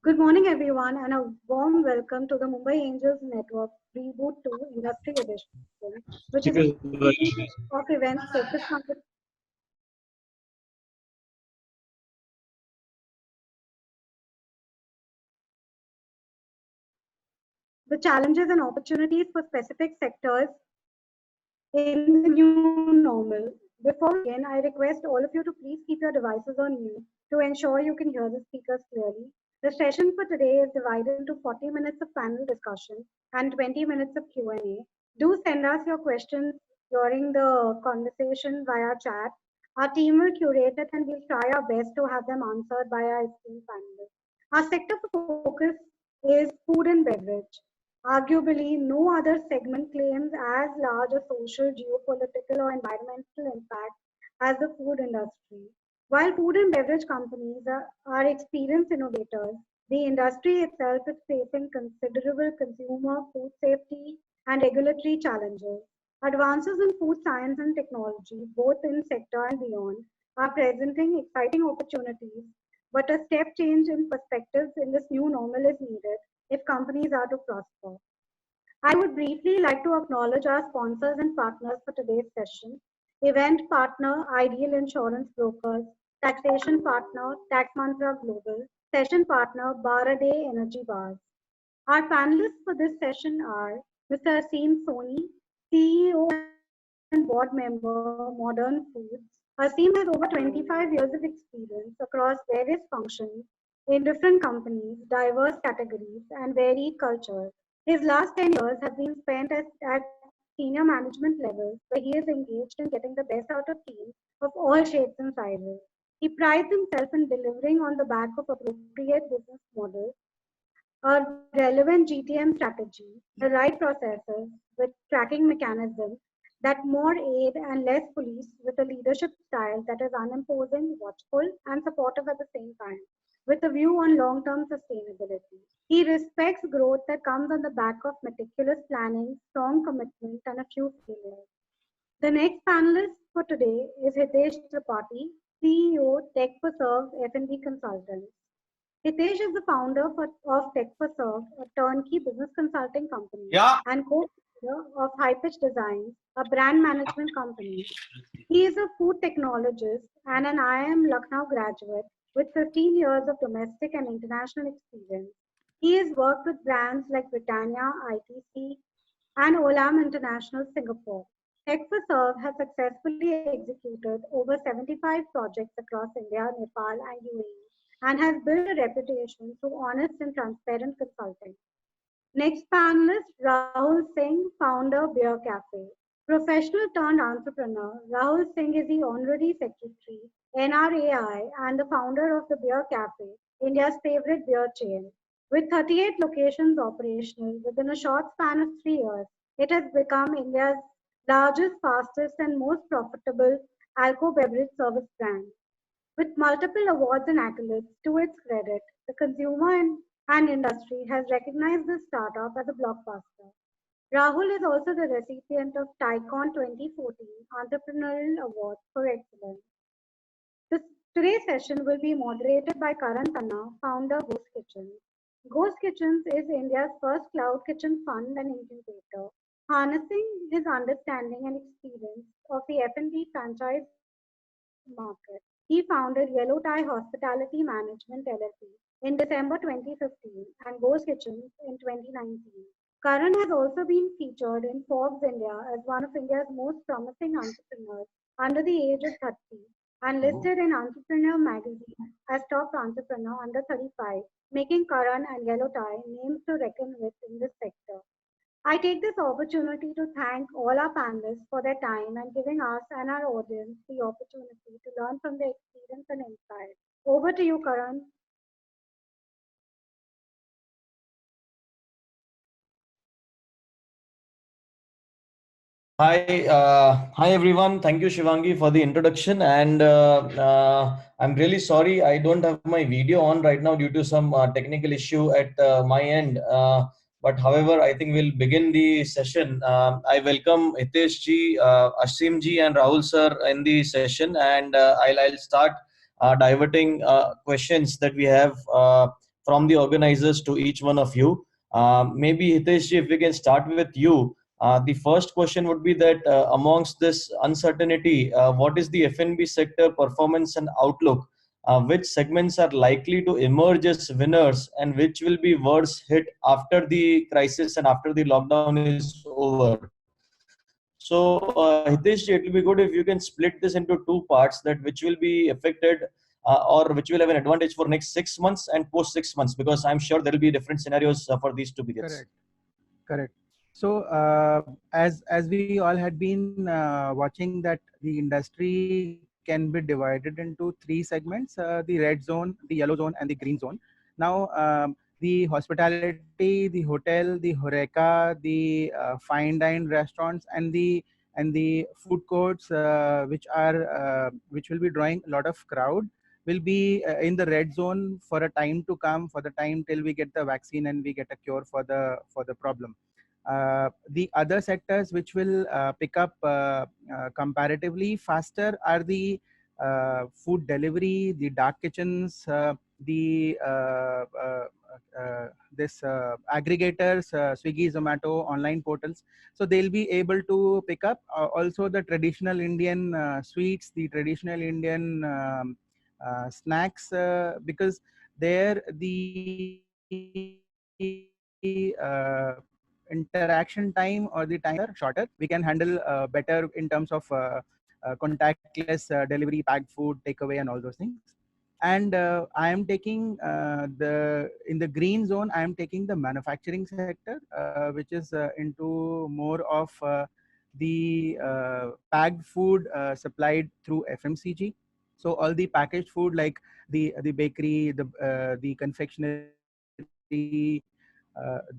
Good morning, everyone, and a warm welcome to the Mumbai Angels Network Reboot 2 Industry Edition, which is a series of events focused on the challenges and opportunities for specific sectors in the new normal. Before we begin, I request all of you to please keep your devices on mute to ensure you can hear the speakers clearly. The session for today is divided into 40 minutes of panel discussion and 20 minutes of Q&A. Do send us your questions during the conversation via chat. Our team will curate it and we'll try our best to have them answered by our esteemed panelists. Our sector of focus is food and beverage. Arguably, no other segment claims as large a social, geopolitical, or environmental impact as the food industry. While food and beverage companies are experienced innovators, the industry itself is facing considerable consumer, food safety, and regulatory challenges. Advances in food science and technology, both in sector and beyond, are presenting exciting opportunities, but a step change in perspectives in this new normal is needed if companies are to prosper. I would briefly like to acknowledge our sponsors and partners for today's session. Event partner, Ideal Insurance Brokers, taxation partner, Tax Mantra Global, session partner, Baraday Energy Bars. Our panelists for this session are Mr. Aseem Soni, CEO and board member, Modern Foods. Aseem has over 25 years of experience across various functions in different companies, diverse categories, and varied cultures. His last 10 years have been spent at senior management levels, where he is engaged in getting the best out of teams of all shapes and sizes. He prides himself in delivering on the back of appropriate business models, a relevant GTM strategy, the right processes with tracking mechanisms that more aid and less police, with a leadership style that is unimposing, watchful, and supportive at the same time, with a view on long term sustainability. He respects growth that comes on the back of meticulous planning, strong commitment, and a few failures. The next panelist for today is Hitesh Tripathi, CEO, Tech for Serve F&B Consultants. Hitesh is the founder of Tech for Serve, a turnkey business consulting company, and co-founder of High Pitch Designs, a brand management company. He is a food technologist and an IIM Lucknow graduate with 15 years of domestic and international experience. He has worked with brands like Britannia, ITC, and Olam International Singapore. Tech for Serve has successfully executed over 75 projects across India, Nepal, and UAE, and has built a reputation through honest and transparent consulting. Next panelist, Rahul Singh, founder, Beer Café. Professional turned entrepreneur, Rahul Singh is the Honorary Secretary, NRAI, and the founder of the Beer Café, India's favorite beer chain. With 38 locations operational within a short span of 3 years, it has become India's largest, fastest, and most profitable alcohol beverage service brand. With multiple awards and accolades to its credit, the consumer and industry has recognized this startup as a blockbuster. Rahul is also the recipient of Tycon 2014 Entrepreneurial Award for Excellence. This, today's session will be moderated by Karan Tanna, founder of Ghost Kitchens. Ghost Kitchens is India's first cloud kitchen fund and incubator, harnessing his understanding and experience of the F&B franchise market. He founded Yellow Tie Hospitality Management LLP in December 2015 and Ghost Kitchens in 2019. Karan has also been featured in Forbes India as one of India's most promising entrepreneurs under the age of 30 and listed in Entrepreneur magazine as top entrepreneur under 35, making Karan and Yellow Tie names to reckon with in this sector. I take this opportunity to thank all our panelists for their time and giving us and our audience the opportunity to learn from their experience and insight. Over to you, Karan. Hi everyone. Thank you, Shivangi, for the introduction. And I'm really sorry I don't have my video on right now due to some technical issue at my end. But however, I think we'll begin the session. I welcome Hitesh ji, Aseem ji, and Rahul sir in the session, and I'll start diverting questions that we have from the organizers to each one of you. Maybe Hitesh, if we can start with you. The first question would be that amongst this uncertainty, what is the F&B sector performance and outlook? Which segments are likely to emerge as winners and which will be worse hit after the crisis and after the lockdown is over? So Hitesh, it will be good if you can split this into two parts, that which will be affected or which will have an advantage for next 6 months and post 6 months, because I'm sure there will be different scenarios for these two periods. Correct. Correct. So, as we all had been watching that the industry can be divided into three segments: the red zone, the yellow zone, and the green zone. Now, the hospitality, the hotel, the horeca, the fine dine restaurants, and the food courts, which will be drawing a lot of crowd, will be in the red zone for a time to come, for the time till we get the vaccine and we get a cure for the problem. The other sectors which will pick up comparatively faster are the food delivery, the dark kitchens, the this aggregators, Swiggy, Zomato, online portals. So they'll be able to pick up also the traditional Indian sweets, the traditional Indian snacks, because there the interaction time or the time shorter. We can handle better in terms of contactless delivery, packed food, takeaway, and all those things. And I am taking the in the green zone. I am taking the manufacturing sector, which is into more of the packed food supplied through FMCG. So all the packaged food like the bakery, the confectionery,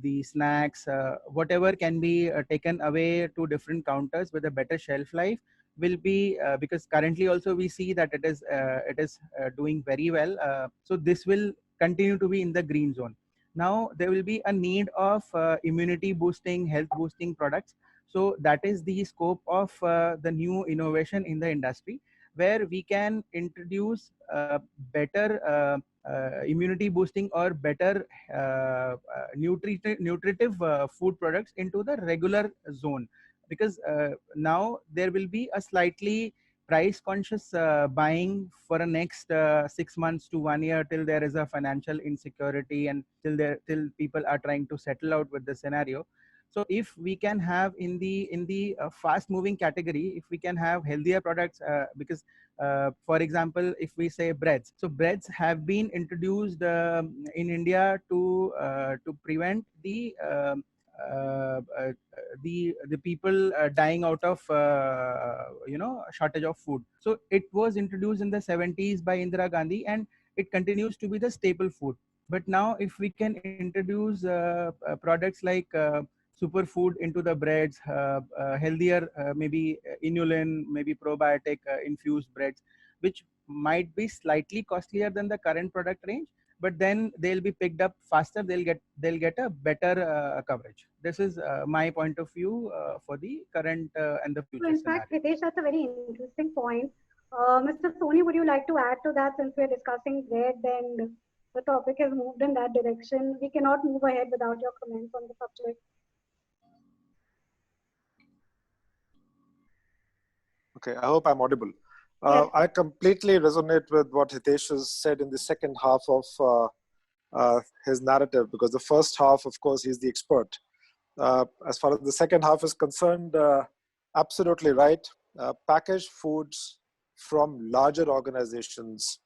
the snacks, whatever can be taken away to different counters with a better shelf life will be because currently also we see that it is doing very well. So this will continue to be in the green zone. Now there will be a need of immunity boosting, health boosting products. So that is the scope of the new innovation in the industry, where we can introduce better immunity boosting or better nutritive food products into the regular zone, because now there will be a slightly price conscious buying for the next 6 months to 1 year, till there is a financial insecurity and till people are trying to settle out with the scenario. So if we can have in the fast moving category, if we can have healthier products, because for example, if we say breads, so breads have been introduced in India to prevent uh, uh, the people dying out of shortage of food. So it was introduced in the 70s by Indira Gandhi, and it continues to be the staple food. But now if we can introduce products like superfood into the breads, healthier, maybe inulin, maybe probiotic infused breads, which might be slightly costlier than the current product range, but then they'll be picked up faster. They'll get a better coverage. This is my point of view for the current and the So future in fact, scenario. Hitesh, that's a very interesting point. Mr. Soni, would you like to add to that, since we're discussing bread and the topic has moved in that direction? We cannot move ahead without your comments on the subject. Okay, I hope I'm audible. Yes. I completely resonate with what Hitesh has said in the second half of his narrative, because the first half, of course, he's the expert. As far as the second half is concerned, absolutely right. Packaged foods from larger organizations,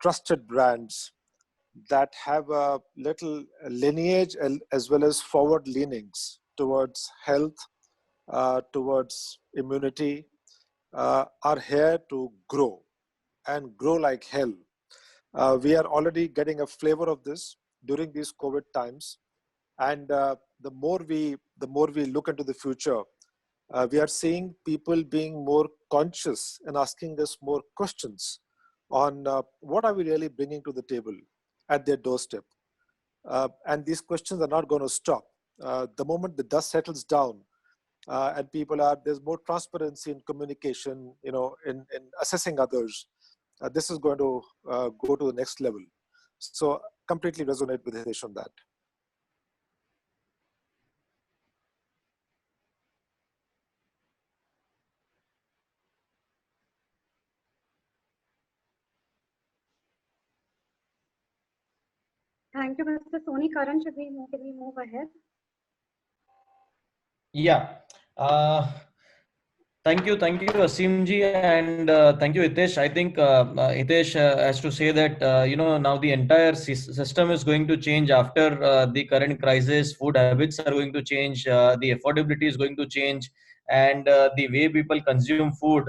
trusted brands that have a little lineage as well as forward leanings towards health, towards immunity, are here to grow and grow like hell. We are already getting a flavor of this during these COVID times, and the more we look into the future, we are seeing people being more conscious and asking us more questions on what are we really bringing to the table at their doorstep. And these questions are not going to stop. The moment the dust settles down, and there's more transparency in communication, in assessing others, this is going to go to the next level. So completely resonate with Hitesh on that. Thank you, Mr. Soni. Karan, can we move ahead? Yeah. Thank you, Aseem ji, and thank you, Hitesh. I think Hitesh has to say that now the entire system is going to change after the current crisis. Food habits are going to change. The affordability is going to change, and the way people consume food,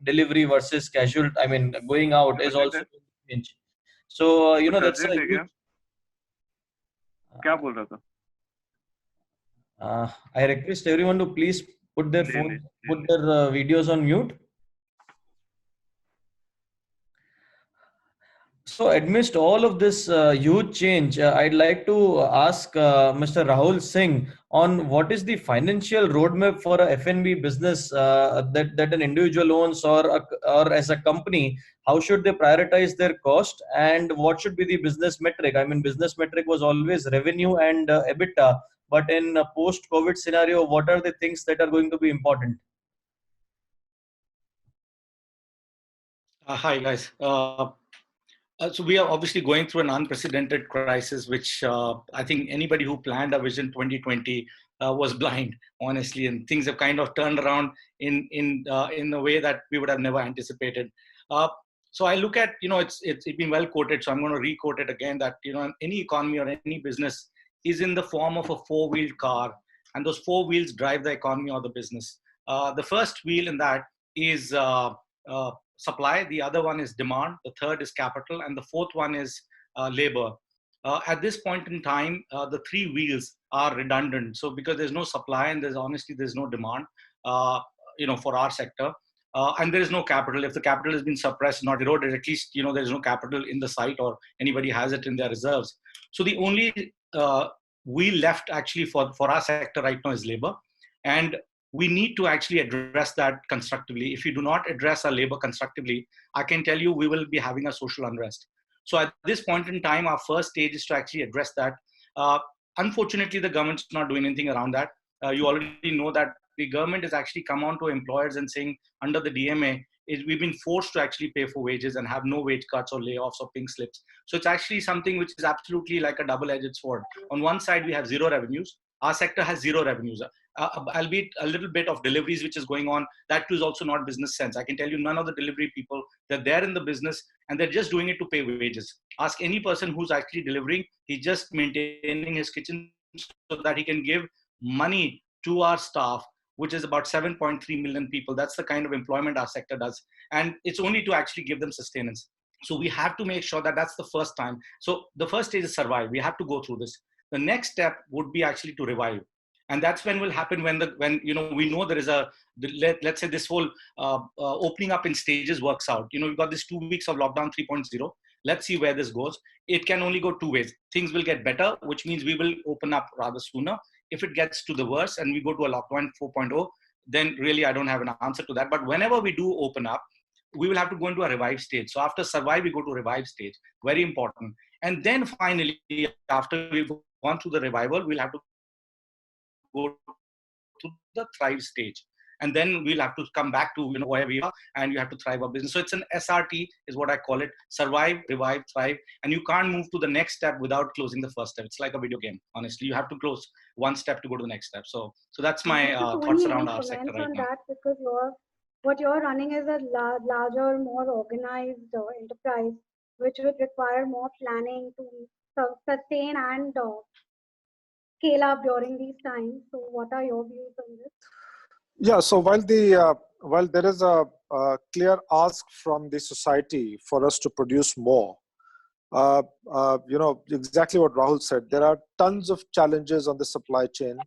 delivery versus casual. I mean, going out is also going to change. So that's a huge. क्या बोल रहा था? I request everyone to please put their videos on mute. So amidst all of this huge change, I'd like to ask Mr. Rahul Singh on what is the financial roadmap for a F&B business that an individual owns or as a company. How should they prioritize their cost, and what should be the business metric? I mean, business metric was always revenue and EBITDA, but in a post-COVID scenario, what are the things that are going to be important? Hi guys. So we are obviously going through an unprecedented crisis, which I think anybody who planned a Vision 2020 was blind, honestly, and things have kind of turned around in a way that we would have never anticipated. So I look at, it's been well quoted, so I'm going to re-quote it again, that any economy or any business is in the form of a four-wheeled car, and those four wheels drive the economy or the business. The first wheel in that is supply, the other one is demand, the third is capital, and the fourth one is labor. At this point in time, the three wheels are redundant. So because there's no supply and there's no demand, for our sector, and there is no capital. If the capital has been suppressed, not eroded, at least there is no capital in the site or anybody has it in their reserves. So the only wheel left actually for our sector right now is labor, and we need to actually address that constructively. If you do not address our labor constructively, I can tell you we will be having a social unrest. So at this point in time, our first stage is to actually address that. Unfortunately, the government's not doing anything around that. You already know that the government has actually come on to employers and saying under the DMA, we've been forced to actually pay for wages and have no wage cuts or layoffs or pink slips. So it's actually something which is absolutely like a double-edged sword. On one side, we have zero revenues. Our sector has zero revenues. Albeit a little bit of deliveries which is going on, that too is also not business sense. I can tell you none of the delivery people, they're there in the business and they're just doing it to pay wages. Ask any person who's actually delivering, he's just maintaining his kitchen so that he can give money to our staff, which is about 7.3 million people. That's the kind of employment our sector does. And it's only to actually give them sustenance. So we have to make sure that that's the first time. So the first stage is survive. We have to go through this. The next step would be actually to revive. And that's when will happen when we know there is let's say this whole opening up in stages works out. We've got this 2 weeks of lockdown 3.0. Let's see where this goes. It can only go two ways. Things will get better, which means we will open up rather sooner. If it gets to the worst and we go to a lockdown 4.0, then really I don't have an answer to that. But whenever we do open up, we will have to go into a revive stage. So after survive, we go to revive stage. Very important. And then finally, after we've gone through the revival, we'll have to go to the thrive stage, and then we'll have to come back to where we are, and you have to thrive our business. So it's an SRT is what I call it: survive, revive, thrive. And you can't move to the next step without closing the first step. It's like a video game. Honestly, you have to close one step to go to the next step. So that's my thoughts around our sector right now. That because what you're running is a larger, more organized enterprise, which would require more planning to sustain and scale up during these times. So what are your views on this? Yeah, so while there is a clear ask from the society for us to produce more, exactly what Rahul said, there are tons of challenges on the supply chain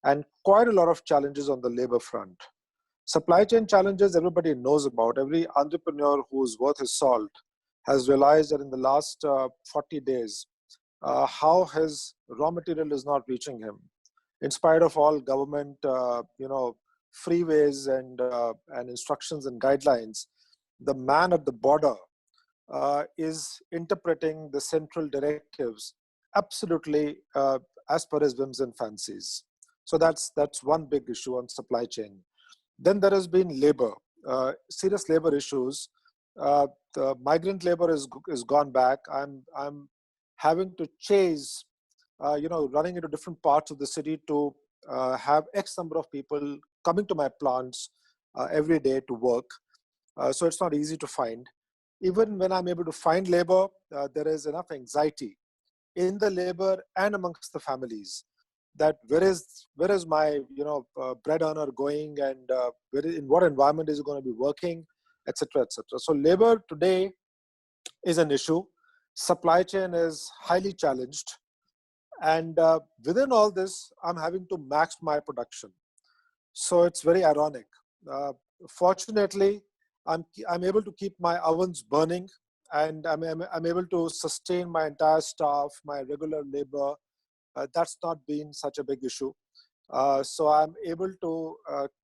and quite a lot of challenges on the labor front. Supply chain challenges everybody knows about. Every entrepreneur who's worth his salt has realized that in the last 40 days, how his raw material is not reaching him, in spite of all government, freeways and instructions and guidelines. The man at the border is interpreting the central directives absolutely as per his whims and fancies. So that's one big issue on supply chain. Then there has been labor, serious labor issues. The migrant labor is gone back. I'm having to chase, running into different parts of the city to have X number of people coming to my plants every day to work. So it's not easy to find. Even when I'm able to find labor, there is enough anxiety in the labor and amongst the families that where is my bread earner going, and in what environment is it going to be working, etc., etc. So labor today is an issue. Supply chain is highly challenged, and within all this, I'm having to max my production. So it's very ironic. Fortunately, I'm able to keep my ovens burning, and I'm able to sustain my entire staff, my regular labor. That's not been such a big issue. So I'm able to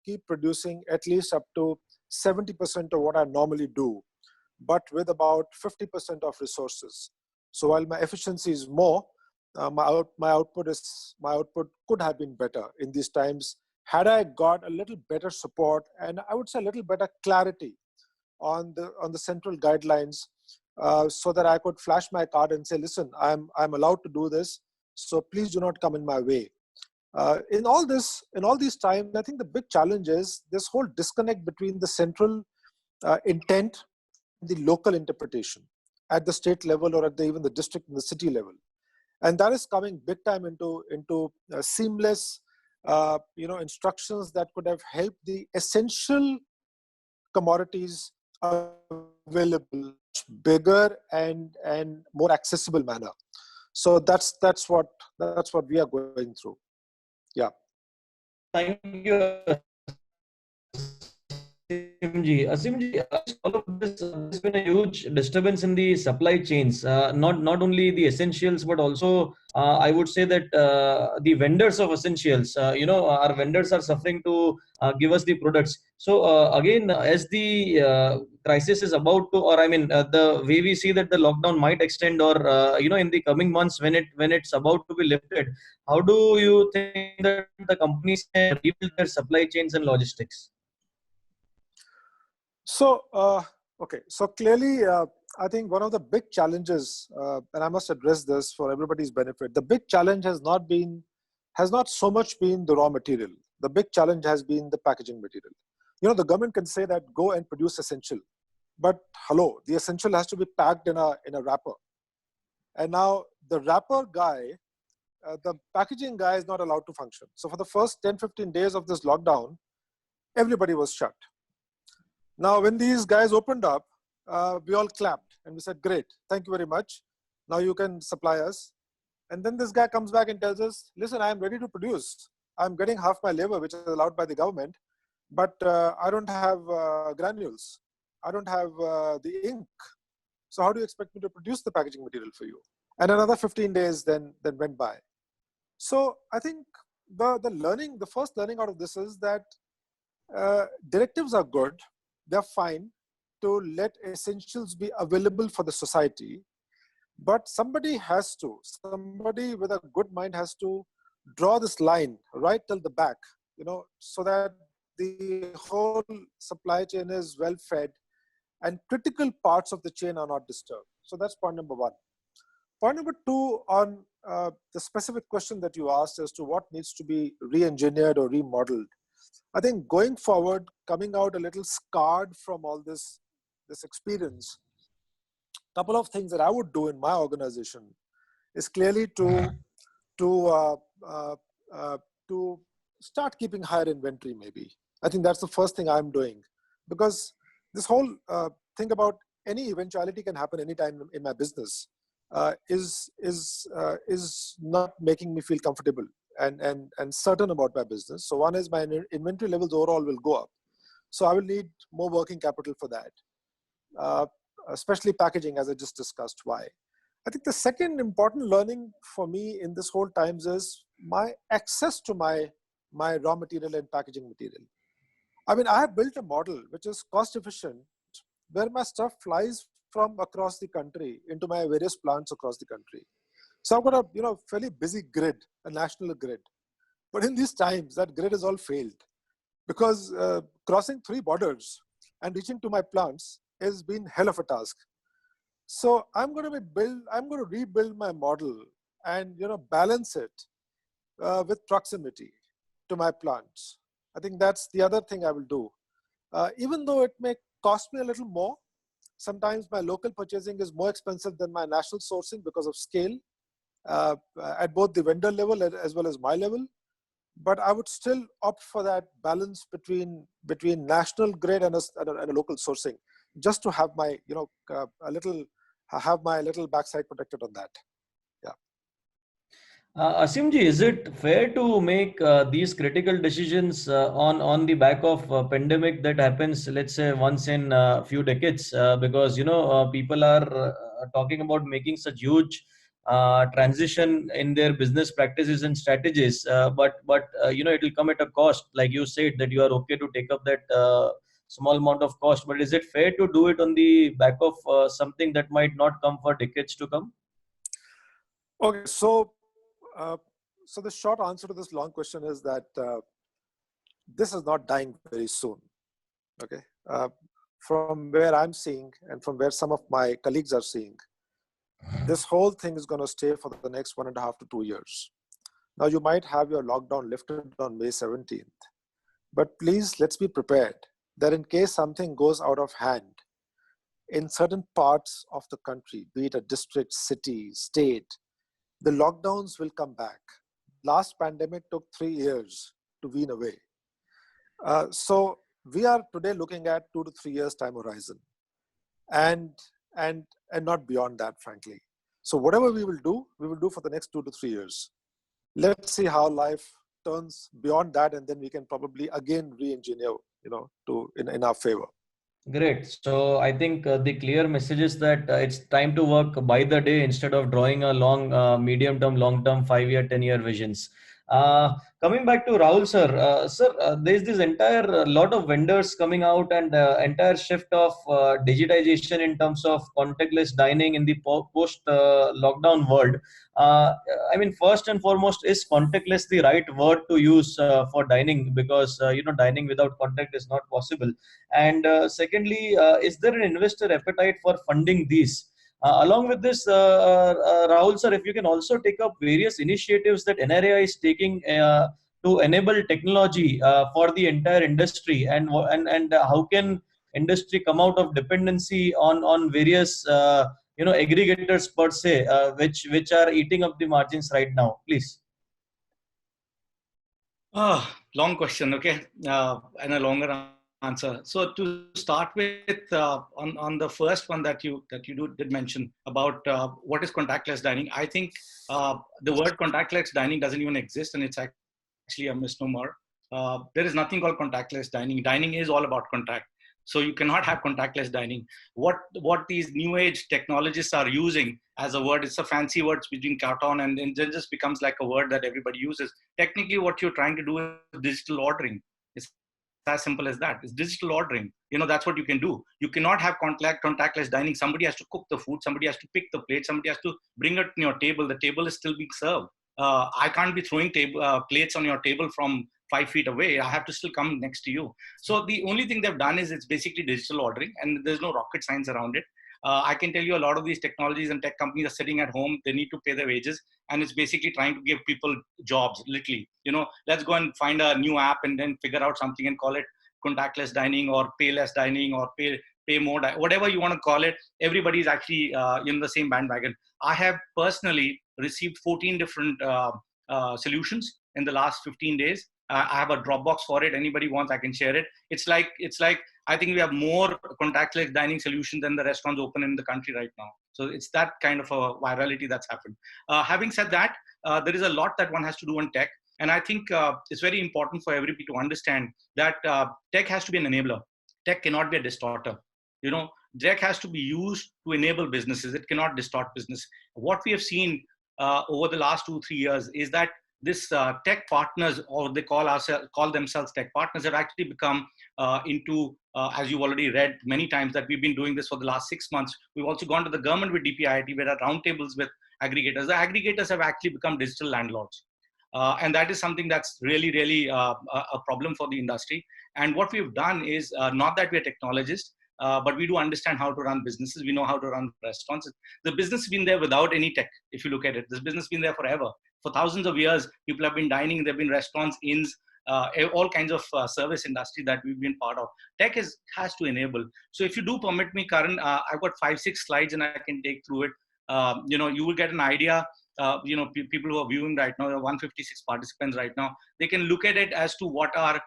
keep producing at least up to 70% of what I normally do, but with about 50% of resources. So while my efficiency is more, my output could have been better in these times had I got a little better support, and I would say a little better clarity on the central guidelines, so that I could flash my card and say, listen, I'm allowed to do this, so please do not come in my way. In all these times, I think the big challenge is this whole disconnect between the central intent and the local interpretation at the state level or at even the district and the city level. And that is coming big time into seamless instructions that could have helped the essential commodities available much bigger and more accessible manner. So that's what we are going through. Yeah. Thank you, Aseem, all of this has been a huge disturbance in the supply chains. Not only the essentials, but also I would say that the vendors of essentials. Our vendors are suffering to give us the products. So again, as the crisis is about to, or I mean, the way we see that the lockdown might extend, or in the coming months when it's about to be lifted, how do you think that the companies can rebuild their supply chains and logistics? So, okay. So clearly, I think one of the big challenges, and I must address this for everybody's benefit, the big challenge has not so much been the raw material. The big challenge has been the packaging material. The government can say that go and produce essential, but hello, the essential has to be packed in a wrapper. And now the wrapper guy, the packaging guy is not allowed to function. So for the first 10, 15 days of this lockdown, everybody was shut. Now, when these guys opened up, we all clapped and we said, great, thank you very much. Now you can supply us. And then this guy comes back and tells us, listen, I'm ready to produce. I'm getting half my labor, which is allowed by the government, but I don't have granules. I don't have the ink. So how do you expect me to produce the packaging material for you? And another 15 days then went by. So I think the first learning out of this is that directives are good. They're fine to let essentials be available for the society, but somebody with a good mind has to draw this line right till the back, so that the whole supply chain is well fed and critical parts of the chain are not disturbed. So that's point number one. Point number two, on the specific question that you asked as to what needs to be re-engineered or remodeled. I think going forward, coming out a little scarred from all this experience, a couple of things that I would do in my organization is clearly to start keeping higher inventory. Maybe I think that's the first thing I'm doing, because this whole thing about any eventuality can happen anytime in my business is not making me feel comfortable and certain about my business. So one is my inventory levels overall will go up. So I will need more working capital for that, especially packaging, as I just discussed why. I think the second important learning for me in this whole times is my access to my raw material and packaging material. I mean, I have built a model which is cost efficient, where my stuff flies from across the country into my various plants across the country. So I've got a fairly busy grid, a national grid. But in these times, that grid has all failed because crossing 3 borders and reaching to my plants has been hell of a task. So I'm going to rebuild my model and balance it with proximity to my plants. I think that's the other thing I will do. Even though it may cost me a little more, sometimes my local purchasing is more expensive than my national sourcing because of scale at both the vendor level as well as my level. But I would still opt for that balance between national grid and a local sourcing, just to have my have my little backside protected on that. Yeah. Aseem ji, is it fair to make these critical decisions on the back of pandemic that happens, let's say, once in a few decades? Because people are talking about making such huge transition in their business practices and strategies, but it will come at a cost. Like you said, that you are okay to take up that small amount of cost, but is it fair to do it on the back of something that might not come for decades to come? Okay, so the short answer to this long question is that this is not dying very soon. Okay, from where I'm seeing and from where some of my colleagues are seeing, this whole thing is going to stay for the next 1.5 to 2 years. Now, you might have your lockdown lifted on May 17th, but please, let's be prepared that in case something goes out of hand in certain parts of the country, be it a district, city, state, the lockdowns will come back. Last pandemic took 3 years to wean away. So we are today looking at 2 to 3 years time horizon, and not beyond that, frankly. So whatever we will do for the next 2 to 3 years. Let's see how life turns beyond that, and then we can probably again re-engineer, in our favor. Great. So I think the clear message is that it's time to work by the day instead of drawing a long, medium-term, long-term, 5-year, 10-year visions. Coming back to Rahul sir, there's this entire lot of vendors coming out and entire shift of digitization in terms of contactless dining in the post-lockdown world. I mean, first and foremost, is contactless the right word to use for dining? Because dining without contact is not possible. And secondly, is there an investor appetite for funding these? Along with this, Rahul sir, if you can also take up various initiatives that NRI is taking to enable technology for the entire industry, and how can industry come out of dependency on various aggregators per se, which are eating up the margins right now, please. Long question, okay, and a longer answer. So to start with, on the first one that you did mention about what is contactless dining, I think the word contactless dining doesn't even exist, and it's actually a misnomer. There is nothing called contactless dining. Dining is all about contact. So you cannot have contactless dining. What these new age technologists are using as a word, it's a fancy word between carton, and it just becomes like a word that everybody uses. Technically, what you're trying to do is digital ordering. It's as simple as that. It's digital ordering. That's what you can do. You cannot have contactless dining. Somebody has to cook the food. Somebody has to pick the plate. Somebody has to bring it to your table. The table is still being served. I can't be throwing plates on your table from 5 feet away. I have to still come next to you. So the only thing they've done is it's basically digital ordering, and there's no rocket science around it. I can tell you a lot of these technologies and tech companies are sitting at home. They need to pay their wages, and it's basically trying to give people jobs, literally. Let's go and find a new app and then figure out something and call it contactless dining or pay less dining or pay more, whatever you want to call it. Everybody's actually in the same bandwagon. I have personally received 14 different solutions in the last 15 days. I have a Dropbox for it. Anybody wants, I can share it. It's like I think we have more contactless dining solutions than the restaurants open in the country right now. So it's that kind of a virality that's happened. Having said that, there is a lot that one has to do on tech. And I think it's very important for everybody to understand that tech has to be an enabler. Tech cannot be a distorter. Tech has to be used to enable businesses. It cannot distort business. What we have seen over the last 2-3 years is that this tech partners, or they call themselves tech partners, have actually become into, as you've already read many times, that we've been doing this for the last 6 months. We've also gone to the government with DPIIT. We're at roundtables with aggregators. The aggregators have actually become digital landlords. And that is something that's really, really a problem for the industry. And what we've done is not that we're technologists, but we do understand how to run businesses. We know how to run restaurants. The business has been there without any tech. If you look at it, this business has been there forever. For thousands of years, people have been dining. There have been restaurants, inns, all kinds of service industry that we've been part of. Tech has to enable. So if you do permit me, Karan, I've got 5-6 slides and I can take through it. You will get an idea. People who are viewing right now, 156 participants right now, they can look at it as to what our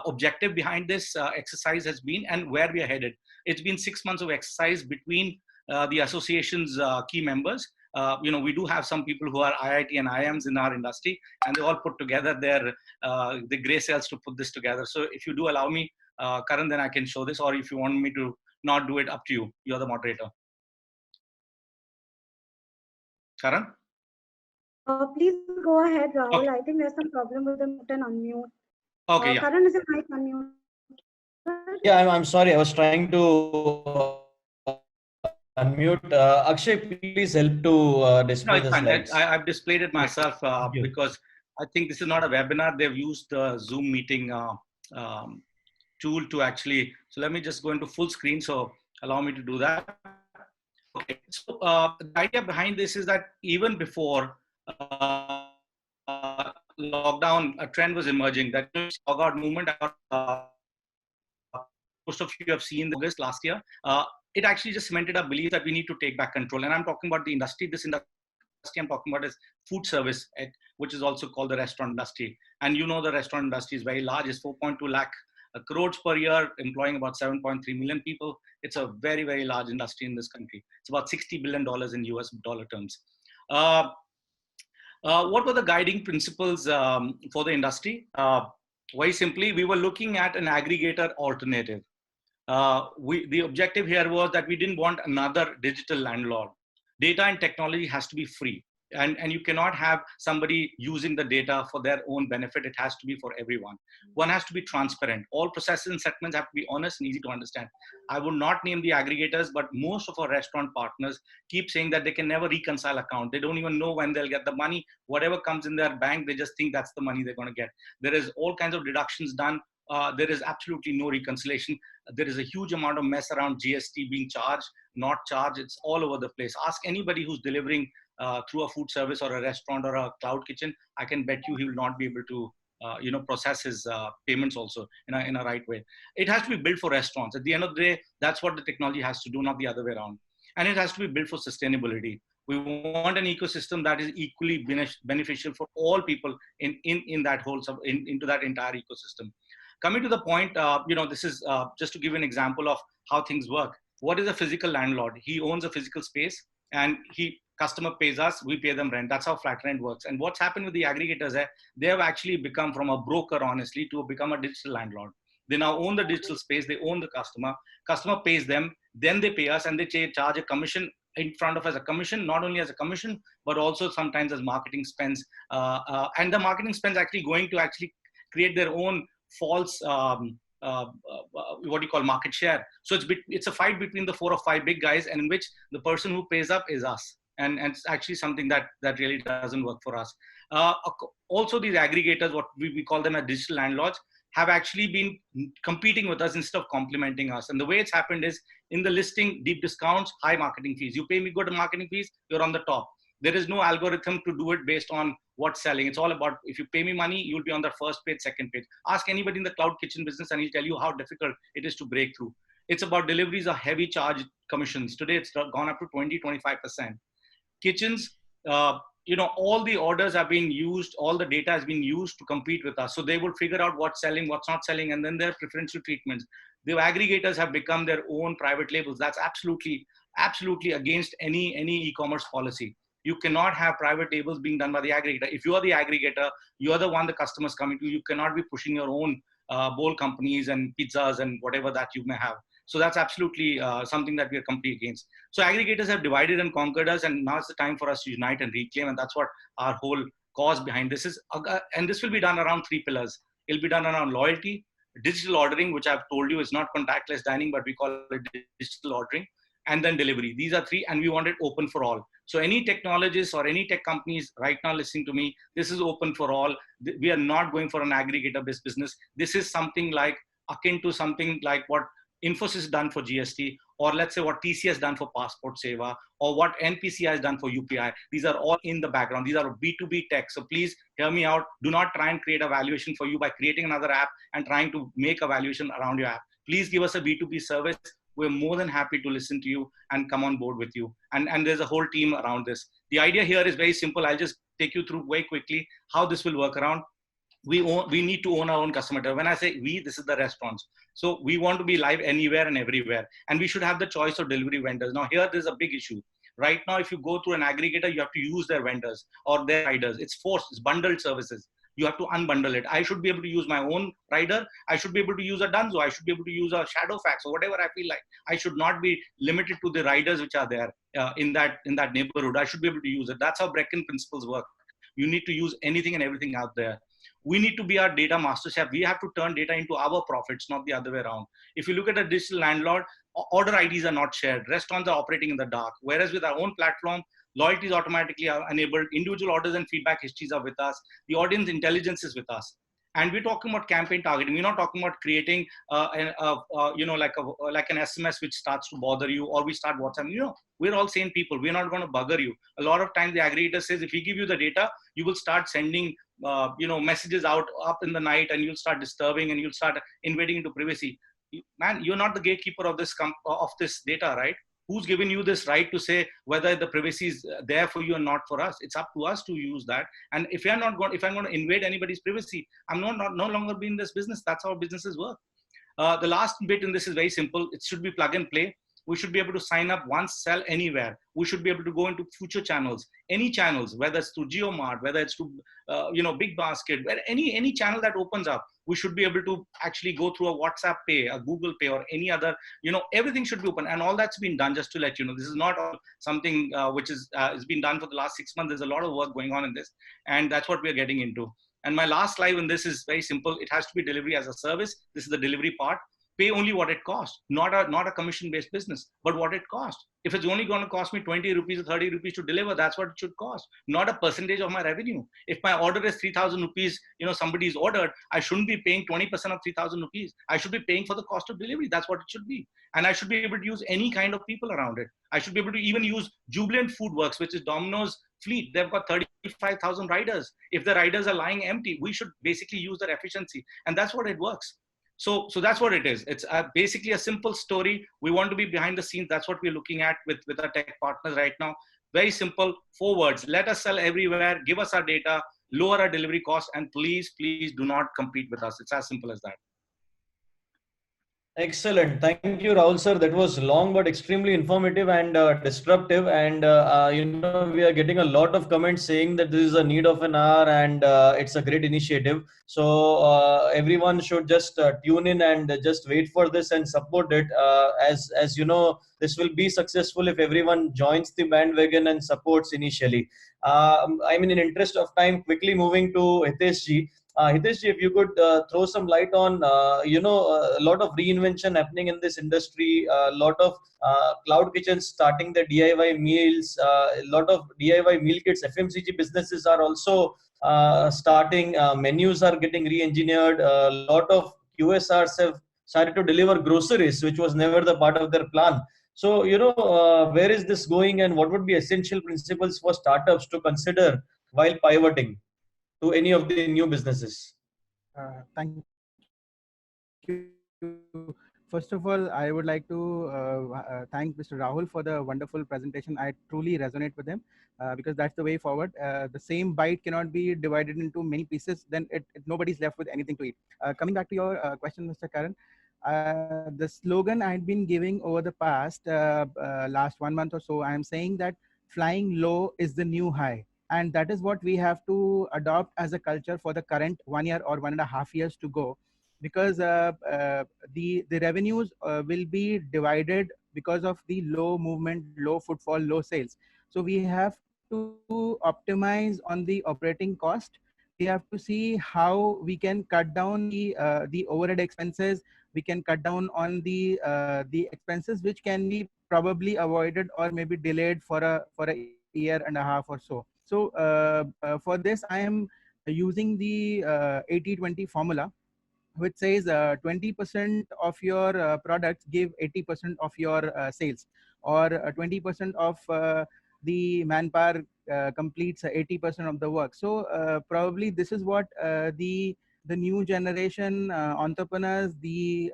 objective behind this exercise has been and where we are headed. It's been 6 months of exercise between the association's key members. We do have some people who are IIT and IIMs in our industry, and they all put together the gray cells to put this together. So if you do allow me, Karan, then I can show this, or if you want me to not do it, up to you. You're the moderator. Karan? Please go ahead, Rahul. Okay. I think there's some problem with the mute and unmute. Okay, yeah. Karan, is your mic unmute? Yeah, I'm sorry. I was trying to unmute. Akshay, please help to display the slides. I've displayed it myself because I think this is not a webinar. They've used the Zoom meeting tool to actually. So let me just go into full screen. So allow me to do that. Okay. So the idea behind this is that even before lockdown, a trend was emerging that log out movement. Most of you have seen this last year. It actually just cemented our belief that we need to take back control. And I'm talking about the industry. This industry I'm talking about is food service, which is also called the restaurant industry. And the restaurant industry is very large. It's 4.2 lakh crores per year, employing about 7.3 million people. It's a very, very large industry in this country. It's about $60 billion in US dollar terms. What were the guiding principles for the industry? Very simply, we were looking at an aggregator alternative. The objective here was that we didn't want another digital landlord. Data and technology has to be free. And you cannot have somebody using the data for their own benefit. It has to be for everyone. One has to be transparent. All processes and settlements have to be honest and easy to understand. I would not name the aggregators, but most of our restaurant partners keep saying that they can never reconcile account. They don't even know when they'll get the money. Whatever comes in their bank, they just think that's the money they're going to get. There is all kinds of deductions done. There is absolutely no reconciliation. There is a huge amount of mess around GST being charged, not charged. It's all over the place. Ask anybody who's delivering through a food service or a restaurant or a cloud kitchen. I can bet you he will not be able to process his payments also in a right way. It has to be built for restaurants. At the end of the day, that's what the technology has to do, not the other way around. And it has to be built for sustainability. We want an ecosystem that is equally beneficial for all people in that whole into that entire ecosystem. Coming to the point, this is just to give an example of how things work. What is a physical landlord? He owns a physical space, and customer pays us, we pay them rent. That's how flat rent works. And what's happened with the aggregators, they have actually become from a broker, honestly, to become a digital landlord. They now own the digital space, they own the customer pays them, then they pay us, and they charge a commission in front of as a commission, not only as a commission, but also sometimes as marketing spends. And the marketing spends actually going to actually create their own false what do you call market share. So it's a fight between the 4 or 5 big guys, and in which the person who pays up is us. And it's actually something that really doesn't work for us. Also, these aggregators, what we call them as digital landlords, have actually been competing with us instead of complementing us. And the way it's happened is, in the listing, deep discounts, high marketing fees. You pay me good marketing fees, you're on the top. There is no algorithm to do it based on what's selling. It's all about, if you pay me money, you'll be on the first page, second page. Ask anybody in the cloud kitchen business and he'll tell you how difficult it is to break through. It's about deliveries are heavy charge commissions. Today, it's gone up to 20-25%. Kitchens, all the orders are being used, all the data has been used to compete with us. So they will figure out what's selling, what's not selling, and then their preferential treatments. The aggregators have become their own private labels. That's absolutely against any e-commerce policy. You cannot have private labels being done by the aggregator. If you are the aggregator, you are the one the customers coming to. You cannot be pushing your own bowl companies and pizzas and whatever that you may have. So that's absolutely something that we are completely against. So aggregators have divided and conquered us, and now it's the time for us to unite and reclaim. And that's what our whole cause behind this is, and this will be done around 3 pillars. It'll be done around loyalty, digital ordering, which I've told you is not contactless dining, but we call it digital ordering, and then delivery. These are 3, and we want it open for all. So any technologists or any tech companies right now listening to me, this is open for all. We are not going for an aggregator-based business. This is something like akin to something like what Infosys done for GST, or let's say what TCS done for Passport Seva, or what NPCI has done for UPI. These are all in the background. These are B2B tech. So please hear me out. Do not try and create a valuation for you by creating another app and trying to make a valuation around your app. Please give us a B2B service. We're more than happy to listen to you and come on board with you. And there's a whole team around this. The idea here is very simple. I'll just take you through very quickly how this will work around. We need to own our own customer data. When I say we, this is the restaurants. So we want to be live anywhere and everywhere. And we should have the choice of delivery vendors. Now here, there's a big issue. Right now, if you go through an aggregator, you have to use their vendors or their riders. It's forced, it's bundled services. You have to unbundle it. I should be able to use my own rider. I should be able to use a Dunzo. I should be able to use a Shadowfax or whatever I feel like. I should not be limited to the riders which are there in that neighborhood. I should be able to use it. That's how Brecken principles work. You need to use anything and everything out there. We need to be our data master chef. We have to turn data into our profits, not the other way around. If you look at a digital landlord, order IDs are not shared. Restaurants are operating in the dark. Whereas with our own platform, loyalty is automatically enabled. Individual orders and feedback histories are with us. The audience intelligence is with us. And we're talking about campaign targeting. We're not talking about creating, like an SMS which starts to bother you, or we start WhatsApp. We're all sane people. We're not going to bugger you. A lot of times the aggregator says, if we give you the data, you will start sending, messages out up in the night, and you'll start disturbing, and you'll start invading into privacy. Man, you're not the gatekeeper of this data, right? Who's given you this right to say whether the privacy is there for you or not for us? It's up to us to use that. And if I'm going to invade anybody's privacy, I'm no longer be in this business. That's how businesses work. The last bit in this is very simple. It should be plug and play. We should be able to sign up once, sell anywhere. We should be able to go into future channels, any channels, whether it's through JioMart, whether it's through, Big Basket, any channel that opens up, we should be able to actually go through a WhatsApp Pay, a Google Pay, or any other, everything should be open. And all that's been done, just to let you know. This is not something which has been done for the last 6 months. There's a lot of work going on in this, and that's what we're getting into. And my last slide in this is very simple. It has to be delivery as a service. This is the delivery part. Pay only what it costs, not a commission-based business, but what it costs. If it's only going to cost me 20 rupees or 30 rupees to deliver, that's what it should cost, not a percentage of my revenue. If my order is 3,000 rupees, somebody's ordered, I shouldn't be paying 20% of 3,000 rupees. I should be paying for the cost of delivery. That's what it should be. And I should be able to use any kind of people around it. I should be able to even use Jubilant Foodworks, which is Domino's fleet. They've got 35,000 riders. If the riders are lying empty, we should basically use their efficiency. And that's what it works. So that's what it is. It's basically a simple story. We want to be behind the scenes. That's what we're looking at with our tech partners right now. Very simple, 4 words. Let us sell everywhere. Give us our data. Lower our delivery costs. And please do not compete with us. It's as simple as that. Excellent. Thank you, Rahul sir. That was long but extremely informative and disruptive. And we are getting a lot of comments saying that this is a need of an hour, and it's a great initiative. So everyone should just tune in and just wait for this and support it. As you know, this will be successful if everyone joins the bandwagon and supports initially. In interest of time, quickly moving to Hitesh ji. Hitesh, if you could throw some light on, a lot of reinvention happening in this industry, a lot of cloud kitchens starting the DIY meals, a lot of DIY meal kits, FMCG businesses are also starting, menus are getting re-engineered, a lot of QSRs have started to deliver groceries, which was never the part of their plan. So, where is this going, and what would be essential principles for startups to consider while pivoting to any of the new businesses? Thank you. First of all, I would like to thank Mr. Rahul for the wonderful presentation. I truly resonate with him because that's the way forward. The same bite cannot be divided into many pieces, then nobody's left with anything to eat. Coming back to your question, Mr. Karan, the slogan I've been giving over the past last 1 month or so, I'm saying that flying low is the new high. And that is what we have to adopt as a culture for the current 1 year or 1.5 years to go, because the revenues will be divided because of the low movement, low footfall, low sales. So we have to optimize on the operating cost. We have to see how we can cut down the overhead expenses. We can cut down on the expenses which can be probably avoided or maybe delayed for a year and a half or so. So for this, I am using the 80-20 formula, which says 20% of your products give 80% of your sales, or 20% of the manpower completes 80% of the work. So probably this is what the new generation entrepreneurs, the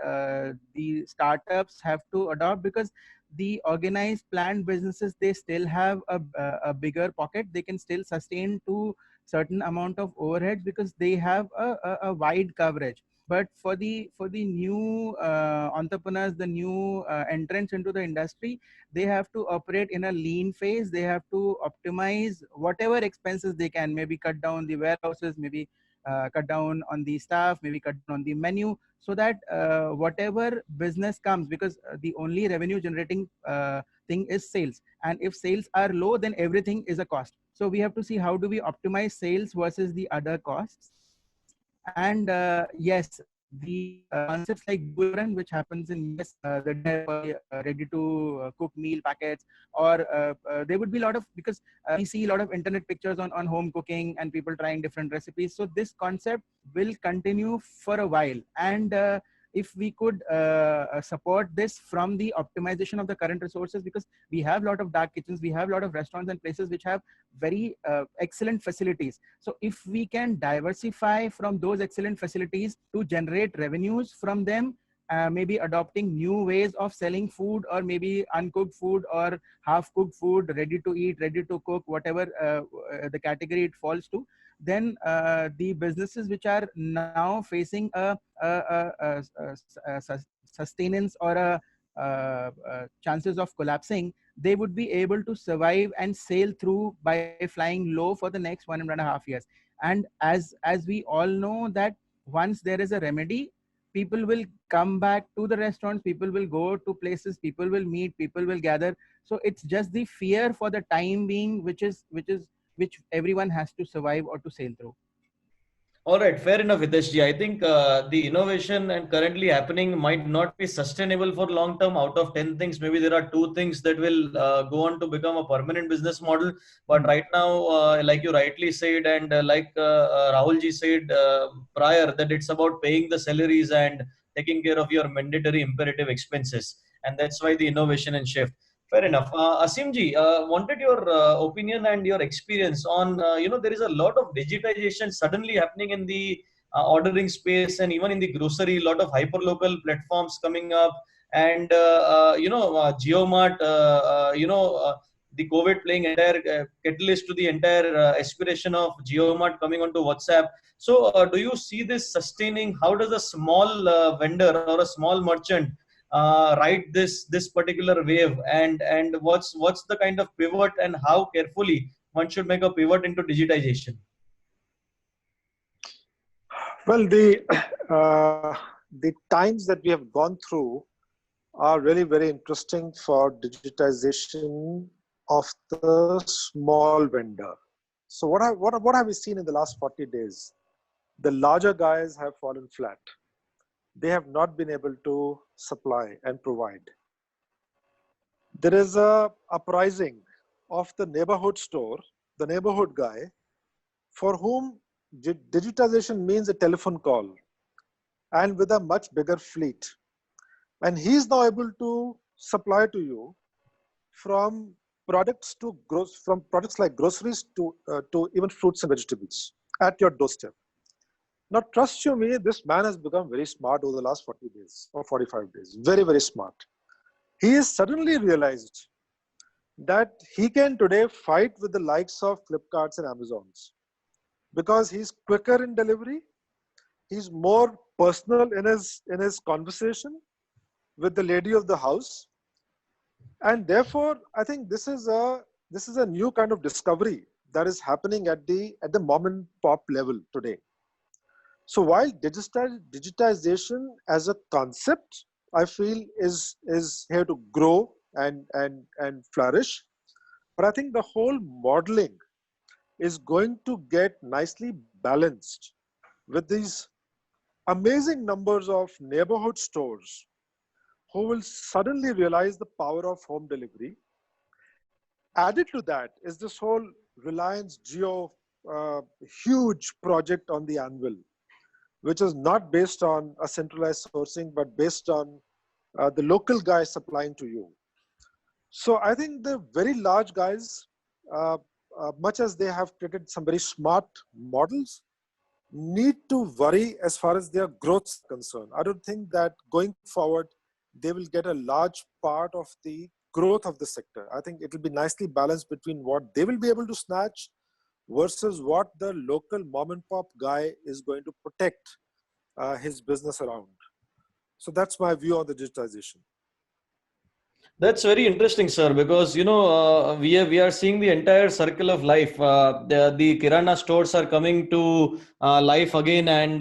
startups have to adopt, because the organized planned businesses, they still have a bigger pocket. They can still sustain to certain amount of overheads because they have a wide coverage. But for the new entrepreneurs, the new entrants into the industry, they have to operate in a lean phase. They have to optimize whatever expenses they can, maybe cut down the warehouses, maybe cut down on the staff, maybe cut down on the menu, so that whatever business comes, because the only revenue generating thing is sales, and if sales are low, then everything is a cost. So we have to see how do we optimize sales versus the other costs. And yes, the concepts like Google Run, which happens in US, the dinner for ready to cook meal packets, or there would be a lot of, because we see a lot of internet pictures on home cooking and people trying different recipes. So this concept will continue for a while. And if we could support this from the optimization of the current resources, because we have a lot of dark kitchens, we have a lot of restaurants and places which have very excellent facilities. So if we can diversify from those excellent facilities to generate revenues from them, maybe adopting new ways of selling food, or maybe uncooked food or half cooked food, ready to eat, ready to cook, whatever the category it falls to, then the businesses which are now facing a sustenance or chances of collapsing, they would be able to survive and sail through by flying low for the next 1.5 years. And as we all know that once there is a remedy, people will come back to the restaurants, people will go to places, people will meet, people will gather. So it's just the fear for the time being which everyone has to survive or to sail through. All right, fair enough, Hitesh ji. I think the innovation and currently happening might not be sustainable for long term. Out of 10 things, maybe there are 2 things that will go on to become a permanent business model. But right now, like you rightly said, and like Rahul ji said prior, that it's about paying the salaries and taking care of your mandatory imperative expenses. And that's why the innovation and shift. Fair enough. Aseem ji, wanted your opinion and your experience on, there is a lot of digitization suddenly happening in the ordering space, and even in the grocery, a lot of hyperlocal platforms coming up. And, GeoMart, the COVID playing entire catalyst to the entire aspiration of GeoMart coming onto WhatsApp. So do you see this sustaining? How does a small vendor or a small merchant ride this particular wave, and what's the kind of pivot, and how carefully one should make a pivot into digitization? Well, the times that we have gone through are really very interesting for digitization of the small vendor. So what have we seen in the last 40 days? The larger guys have fallen flat. They have not been able to supply and provide. There is a uprising of the neighborhood store, the neighborhood guy, for whom digitization means a telephone call, and with a much bigger fleet. And he's now able to supply to you from products like groceries to even fruits and vegetables at your doorstep. Now, trust you me, this man has become very smart over the last 40 days or 45 days. Very, very smart. He has suddenly realized that he can today fight with the likes of Flipkarts and Amazons, because he's quicker in delivery, he's more personal in his conversation with the lady of the house, and therefore I think this is a new kind of discovery that is happening at the mom and pop level today. So while digitization as a concept, I feel is here to grow and flourish, But I think the whole modeling is going to get nicely balanced with these amazing numbers of neighborhood stores who will suddenly realize the power of home delivery. Added to that is this whole Reliance Jio huge project on the anvil, which is not based on a centralized sourcing, but based on the local guys supplying to you. So I think the very large guys, much as they have created some very smart models, need to worry as far as their growth is concerned. I don't think that going forward, they will get a large part of the growth of the sector. I think it will be nicely balanced between what they will be able to snatch versus what the local mom and pop guy is going to protect his business around. So that's my view on the digitization. That's very interesting, sir, because we are seeing the entire circle of life. The Kirana stores are coming to life again, and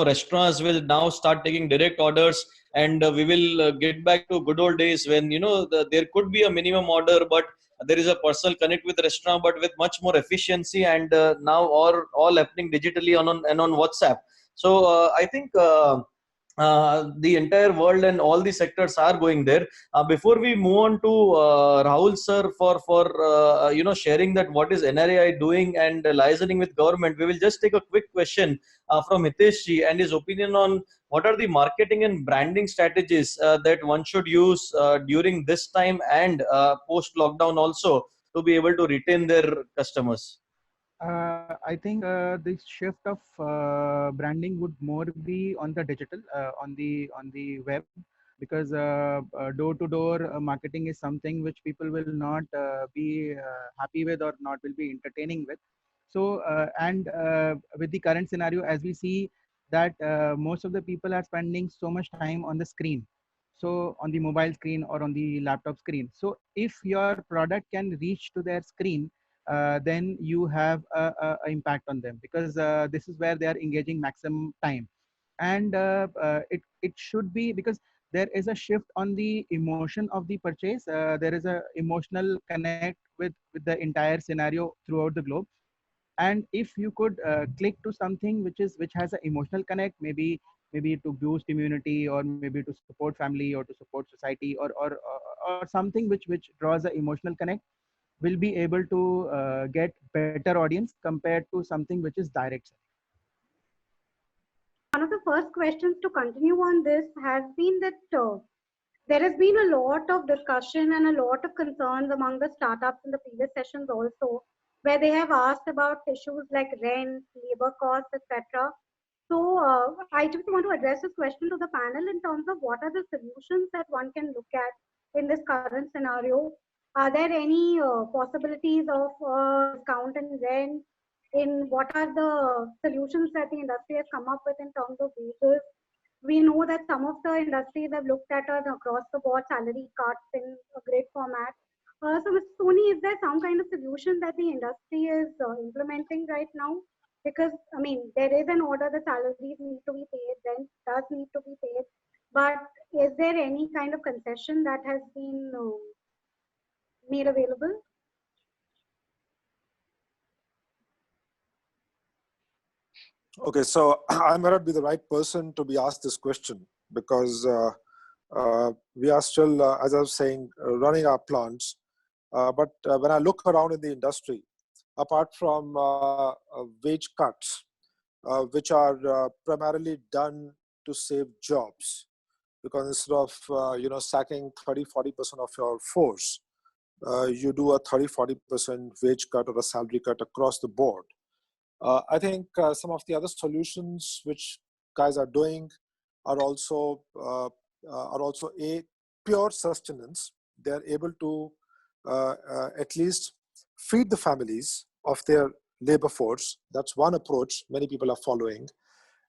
restaurants will now start taking direct orders, and we will get back to good old days when there could be a minimum order, but there is a personal connect with the restaurant, but with much more efficiency, and now all happening digitally on WhatsApp. So I think. The entire world and all the sectors are going there. Before we move on to Rahul sir for sharing that what is NRAI doing and liaising with government, we will just take a quick question from Hitesh ji and his opinion on what are the marketing and branding strategies that one should use during this time and post lockdown also to be able to retain their customers. I think the shift of branding would more be on the digital, on the web, because door to door marketing is something which people will not be happy with or not will be entertaining with. So and with the current scenario, as we see that most of the people are spending so much time on the screen, so on the mobile screen or on the laptop screen. So if your product can reach to their screen, then you have a impact on them, because this is where they are engaging maximum time. And it should be, because there is a shift on the emotion of the purchase. There is a emotional connect with the entire scenario throughout the globe. And if you could click to something which has an emotional connect, maybe to boost immunity, or maybe to support family, or to support society, or something which draws an emotional connect, will be able to get better audience compared to something which is direct. One of the first questions to continue on this has been that there has been a lot of discussion and a lot of concerns among the startups in the previous sessions also, where they have asked about issues like rent, labor costs, etc. So I just want to address this question to the panel in terms of what are the solutions that one can look at in this current scenario. Are there any possibilities of discount and rent? In what are the solutions that the industry has come up with in terms of wages? We know that some of the industries have looked at an across the board salary cuts in a great format. So, Mr. Soni, is there some kind of solution that the industry is implementing right now? Because, I mean, there is an order, the salaries need to be paid, rent does need to be paid. But is there any kind of concession that has been made available? Okay, so I might not be the right person to be asked this question, because we are still, as I was saying, running our plants. But when I look around in the industry, apart from wage cuts, which are primarily done to save jobs, because instead of sacking 30-40% of your force, you do a 30-40% wage cut or a salary cut across the board. I think some of the other solutions which guys are doing are also a pure sustenance. They are able to at least feed the families of their labor force. That's one approach many people are following.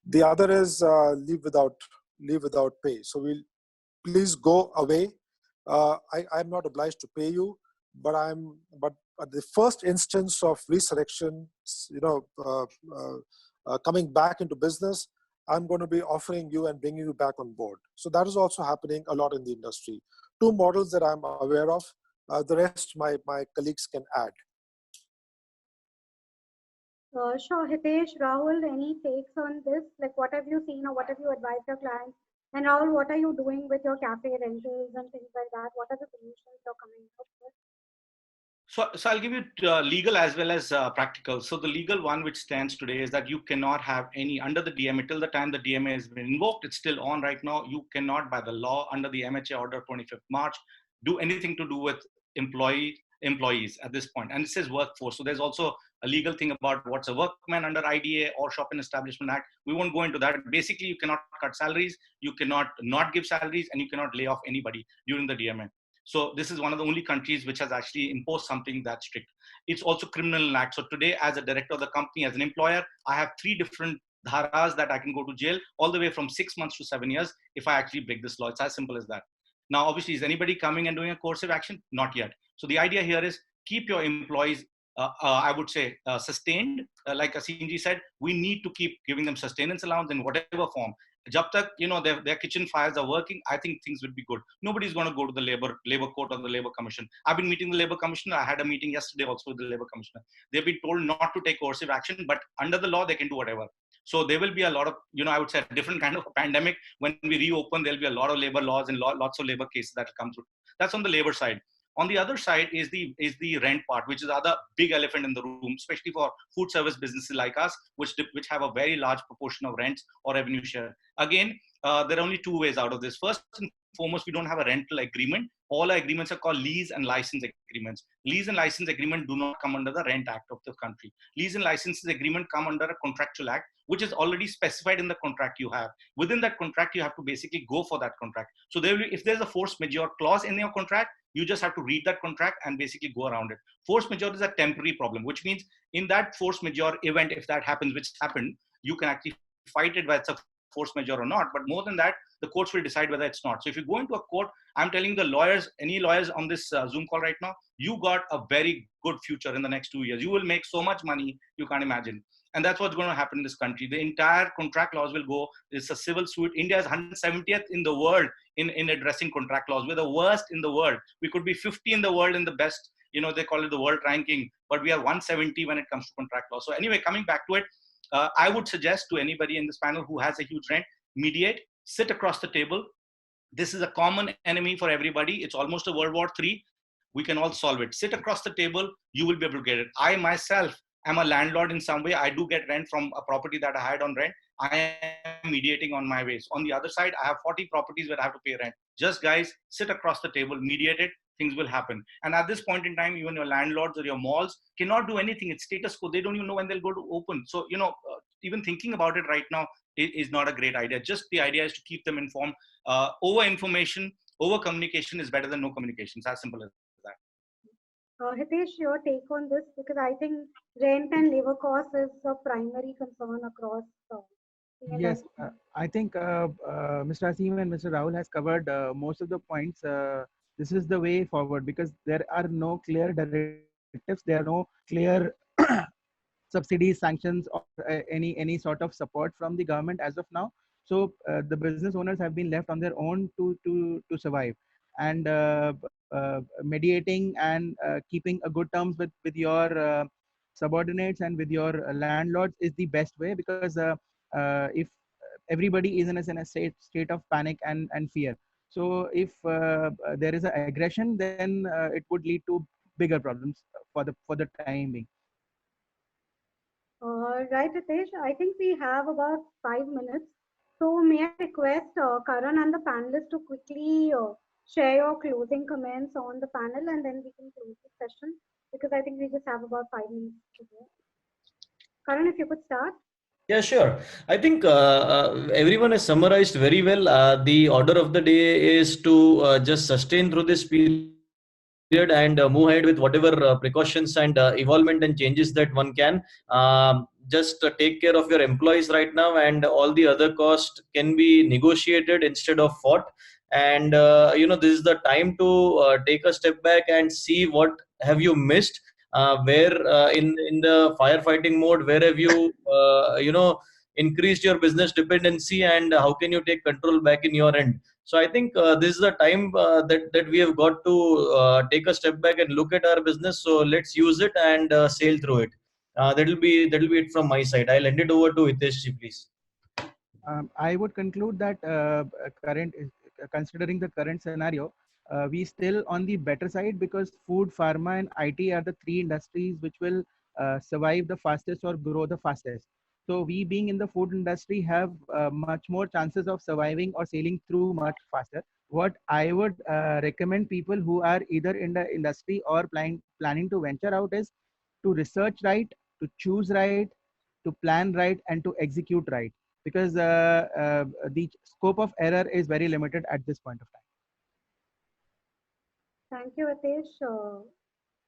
The other is leave without pay. So we'll please go away. I'm not obliged to pay you, but at the first instance of resurrection, coming back into business, I'm going to be offering you and bringing you back on board. So that is also happening a lot in the industry. Two models that I'm aware of. The rest my colleagues can add. Sure, Hitesh, Rahul, any takes on this? Like, what have you seen or what have you advised your clients? And Rahul, what are you doing with your cafe rentals and things like that? What are the solutions you're coming up with? So I'll give you legal as well as practical. So the legal one which stands today is that you cannot have any under the DMA till the time the DMA has been invoked. It's still on right now. You cannot, by the law under the MHA order 25th March, do anything to do with employees at this point. And it says workforce. So there's also a legal thing about what's a workman under IDA or Shop and Establishment Act. We won't go into that. Basically, you cannot cut salaries, you cannot not give salaries, and you cannot lay off anybody during the DMA. So this is one of the only countries which has actually imposed something that strict. It's also criminal in act. So today, as a director of the company, as an employer, I have 3 different dharas that I can go to jail, all the way from 6 months to 7 years if I actually break this law. It's as simple as that. Now, obviously, is anybody coming and doing a coercive action? Not yet. So the idea here is keep your employees, I would say, sustained. Like Aseem ji said, we need to keep giving them sustenance allowance in whatever form. Jab tak, their kitchen fires are working, I think things would be good. Nobody's going to go to the labor court or the labor commission. I've been meeting the labor commissioner. I had a meeting yesterday also with the labor commissioner. They've been told not to take coercive action, but under the law, they can do whatever. So there will be a lot of, I would say, a different kind of a pandemic. When we reopen, there'll be a lot of labor laws and lots of labor cases that will come through. That's on the labor side. On the other side is the rent part, which is the other big elephant in the room, especially for food service businesses like us, which have a very large proportion of rents or revenue share. Again, there are only 2 ways out of this. First and foremost, we don't have a rental agreement. All our agreements are called lease and license agreements. Lease and license agreement do not come under the Rent Act of the country. Lease and licenses agreement come under a contractual act, which is already specified in the contract you have. Within that contract, you have to basically go for that contract. So if there's a force majeure clause in your contract, you just have to read that contract and basically go around it. Force majeure is a temporary problem, which means in that force majeure event, if that happens, which happened, you can actually fight it whether it's a force majeure or not. But more than that, the courts will decide whether it's not. So if you go into a court, I'm telling the lawyers, any lawyers on this Zoom call right now, you got a very good future in the next 2 years. You will make so much money you can't imagine. And that's what's going to happen in this country. The entire contract laws will go. It's a civil suit. India is 170th in the world in addressing contract laws. We're the worst in the world. We could be 50 in the world in the best, they call it the world ranking, but we are 170 when it comes to contract law. So anyway, coming back to it, I would suggest to anybody in this panel who has a huge rent, mediate, sit across the table. This is a common enemy for everybody. It's almost a World War III. We can all solve it. Sit across the table. You will be able to get it. I myself am a landlord in some way. I do get rent from a property that I had on rent. I am mediating on my ways. On the other side, I have 40 properties where I have to pay rent. Just guys, sit across the table, mediate it, things will happen. And at this point in time, even your landlords or your malls cannot do anything. It's status quo. They don't even know when they'll go to open. So, even thinking about it right now is not a great idea. Just the idea is to keep them informed. Over information, over communication is better than no communication. It's as simple as that. Hitesh, your take on this, because I think rent and labor costs is a primary concern across. Yes, I think Mr. Aseem and Mr. Rahul has covered most of the points. This is the way forward because there are no clear directives, there are no clear subsidies, sanctions, or any sort of support from the government as of now. So the business owners have been left on their own to survive. And mediating and keeping a good terms with your subordinates and with your landlords is the best way, because if everybody is in a state of panic and fear, so if there is an aggression, then it would lead to bigger problems for the time being. Right, Hitesh. I think we have about 5 minutes. So may I request Karan and the panelists to quickly share your closing comments on the panel, and then we can close the session, because I think we just have about 5 minutes to go. Karan, if you could start. Yeah, sure. I think everyone has summarized very well. The order of the day is to just sustain through this period and move ahead with whatever precautions and evolvement and changes that one can. Just take care of your employees right now, and all the other costs can be negotiated instead of fought. And this is the time to take a step back and see what have you missed. Where in the firefighting mode, where have you increased your business dependency, and how can you take control back in your end? So I think this is the time that we have got to take a step back and look at our business. So let's use it and sail through it. That'll be it from my side. I'll hand it over to Hitesh ji, please. I would conclude that considering the current scenario, we still on the better side, because food, pharma, and IT are the three industries which will survive the fastest or grow the fastest. So we, being in the food industry, have much more chances of surviving or sailing through much faster. What I would recommend people who are either in the industry or planning to venture out is to research right, to choose right, to plan right, and to execute right, because the scope of error is very limited at this point of time. Thank you, Hitesh.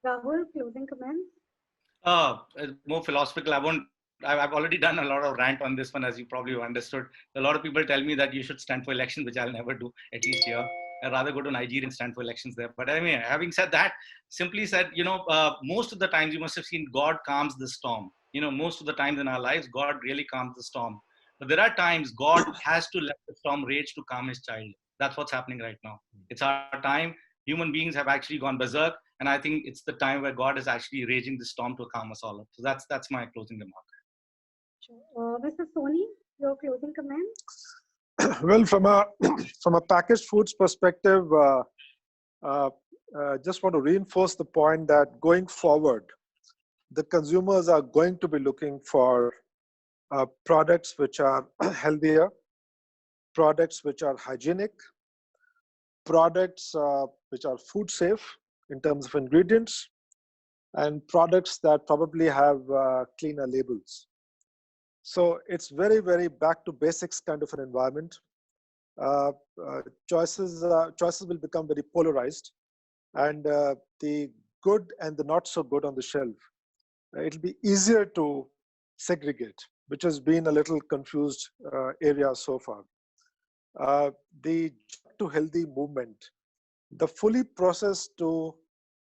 Rahul, closing comments? More philosophical. I've already done a lot of rant on this one, as you probably have understood. A lot of people tell me that you should stand for elections, which I'll never do, at least here. I'd rather go to Nigeria and stand for elections there. But anyway, having said that, simply said, most of the times you must have seen God calms the storm. Most of the times in our lives, God really calms the storm. But there are times God has to let the storm rage to calm his child. That's what's happening right now. It's our time. Human beings have actually gone berserk. And I think it's the time where God is actually raging the storm to calm us all up. So that's my closing remark. Sure. Mr. Soni, your closing comments? Well, from a packaged foods perspective, just want to reinforce the point that going forward, the consumers are going to be looking for products which are healthier, products which are hygienic, products which are food safe in terms of ingredients, and products that probably have cleaner labels. So it's very, very back to basics kind of an environment. Choices will become very polarized, and the good and the not so good on the shelf. It'll be easier to segregate, which has been a little confused area so far. The to healthy movement, the fully processed to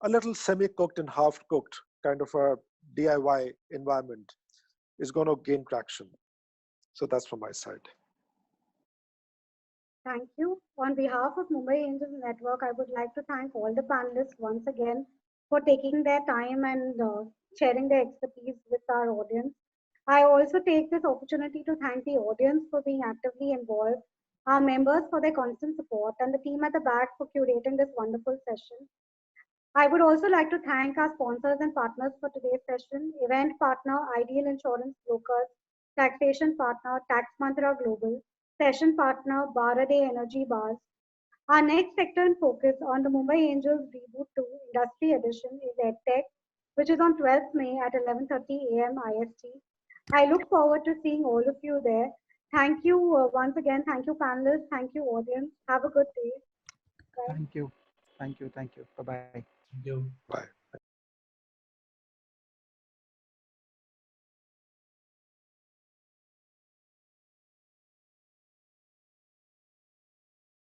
a little semi-cooked and half-cooked kind of a DIY environment is going to gain traction. So that's from my side. Thank you. On behalf of Mumbai Angels Network, I would like to thank all the panelists once again for taking their time and sharing their expertise with our audience. I also take this opportunity to thank the audience for being actively involved, our members for their constant support, and the team at the back for curating this wonderful session. I would also like to thank our sponsors and partners for today's session: event partner, Ideal Insurance Brokers; taxation partner, Tax Mantra Global; session partner, Baraday Energy Bars. Our next sector in focus on the Mumbai Angels Reboot 2 Industry Edition is EdTech, which is on 12th May at 11:30 a.m. IST. I look forward to seeing all of you there. Thank you once again. Thank you, panelists. Thank you, audience. Have a good day. Bye. Thank you. Thank you. Thank you. Bye-bye. Thank you. Bye.